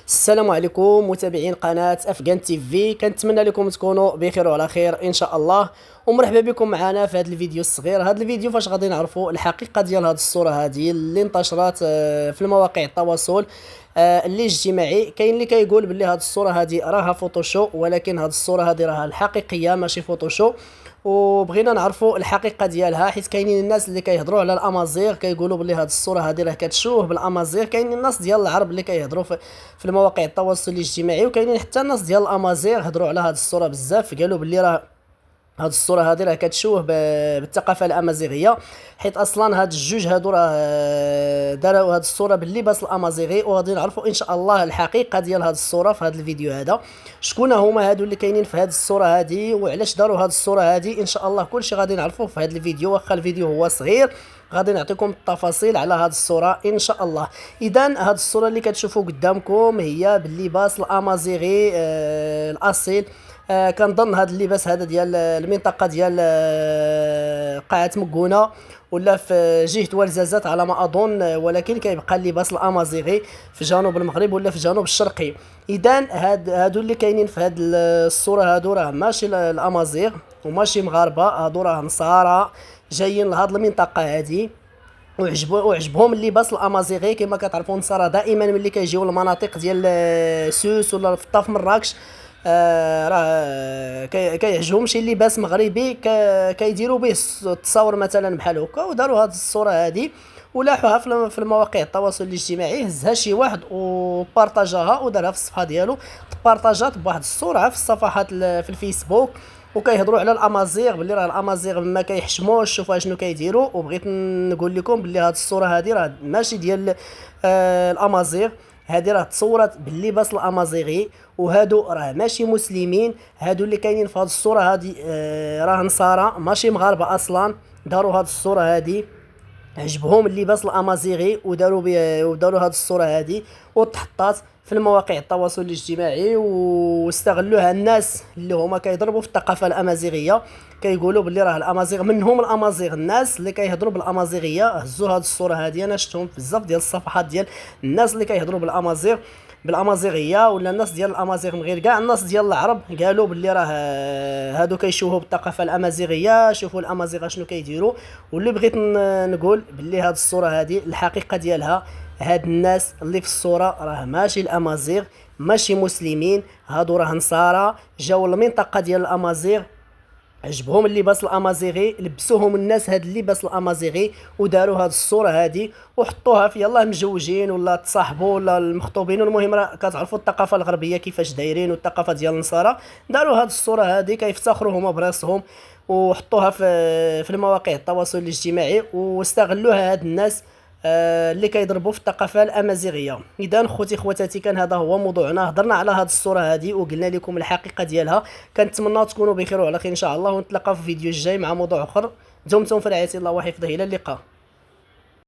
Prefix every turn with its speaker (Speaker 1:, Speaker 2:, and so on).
Speaker 1: السلام عليكم متابعين قناة أفغان تي في، كنتمنى لكم تكونوا بخير وعلى خير إن شاء الله. ومرحبا بكم معنا في هذا الفيديو الصغير. هذا الفيديو فاش غادي نعرفوا الحقيقة ديال هذه الصورة هذه اللي انتشرت في المواقع التواصل الاجتماعي. كاين اللي كيقول باللي هذه الصورة هذه راها فوتوشوب، ولكن هذه الصورة هذه راها الحقيقية ماشي فوتوشوب. وبغينا نعرفوا الحقيقه ديالها، حيت كاينين الناس اللي كيهضروا على الامازيغ كيقولوا بلي هذه الصوره هذه راه كتشوه بالامازيغ. كاينين الناس ديال العرب اللي كيهضروا في المواقع التواصل الاجتماعي، وكاينين حتى الناس ديال الامازيغ هضروا على هذه الصوره بزاف، قالوا بلي راه هاد الصوره هذه راه كتشوه بالثقافه الامازيغيه، حيت اصلا هاد الجوج هادو راه داروا هاد الصوره باللباس الامازيغي. وغادي نعرفوا ان شاء الله الحقيقه ديال هاد الصوره في هاد الفيديو هذا. شكون هما هادو اللي كاينين في هاد الصوره هذه، وعلاش داروا هاد الصوره هذه؟ ان شاء الله كلشي غادي نعرفوه في هاد الفيديو، واخا الفيديو هو صغير غادي نعطيكم التفاصيل على هاد الصوره ان شاء الله. اذا هاد الصوره اللي كتشوفوا قدامكم هي باللباس الامازيغي الاصيل. كنظن هذا اللباس هذا ديال المنطقه ديال قاعه مكونه، ولا في جهه ورزازات على ما اظن، ولكن كيبقى اللباس الامازيغي في جنوب المغرب ولا في الجنوب الشرقي. اذا هادو اللي كاينين في هذه الصوره هادو راه ماشي الامازيغ وماشي مغاربه، هادو راه نصارى جايين لهاد المنطقه هذه، وعجبهم اللباس الامازيغي. كما كتعرفوا النصارى دائما ملي كيجيو المناطق ديال سوس ولا في طاف مراكش راه كيعجبهم شي لباس مغربي، كيديروا به التصاور مثلا بحال هكا. وداروا هذه الصوره هذه ولاحوها في المواقع التواصل الاجتماعي، هزها شي واحد وبارطاجاها ودارها في الصفحه ديالو، بارطاجات بواحد السرعه في الصفحات في الفيسبوك، وكيهضروا على الامازيغ باللي راه الامازيغ ما كيحشموش. شوفوا شنو كيديروا. وبغيت نقول لكم باللي هذه الصوره هذه راه ماشي ديال الامازيغ، هذه راه تصورت باللباس الامازيغي، وهادو راه ماشي مسلمين. هادو اللي كاينين في هذه الصوره هذه راه نصارى ماشي مغاربه اصلا. داروا هذه الصوره هذه، عجبهم اللباس الامازيغي وداروا هذه الصوره هذه وتحطات في المواقع التواصل الاجتماعي، واستغلوها الناس اللي هما كيضربوا في الثقافه الامازيغيه. كيقولوا باللي راه الامازيغ منهم الامازيغ، الناس اللي كيهضروا بالامازيغيه هزوا هذه الصوره هذه. انا شفتهم في بزاف ديال الصفحات ديال الناس اللي كيهضروا بالامازيغيه، ولا الناس ديال الامازيغ من غير كاع الناس ديال العرب، قالوا باللي راه هادو كيشوهوا بالثقافه الامازيغيه. شوفوا الامازيغ شنو كيديروا. واللي بغيت نقول باللي هاد الصوره هذه الحقيقه ديالها، هاد الناس اللي في الصوره راه ماشي الامازيغ، ماشي مسلمين، هادو راه نصارى جاوا المنطقه ديال الامازيغ، عجبهم اللباس الامازيغي، لبسوهم الناس هاد اللباس الامازيغي وداروا هاد الصوره هادي وحطوها في يلاه مجوجين ولا تصاحبوا ولا المخطوبين. والمهم راه كتعرفوا الثقافه الغربيه كيفاش دايرين، والثقافه ديال النصارى. داروا هاد الصوره هادي كيفتخروا هما براسهم، وحطوها في المواقع التواصل الاجتماعي، واستغلوها هاد الناس اللي كيضربوا في الثقافه الامازيغيه. اذا خوتي خواتاتي، كان هذا هو موضوعنا. هضرنا على هذه الصوره هذه وقلنا لكم الحقيقه ديالها. كنتمنى تكونوا بخير وعلى خير ان شاء الله، ونتلاقاو في الفيديو الجاي مع موضوع اخر. دمتم في رعايه الله وحفظه، الى اللقاء.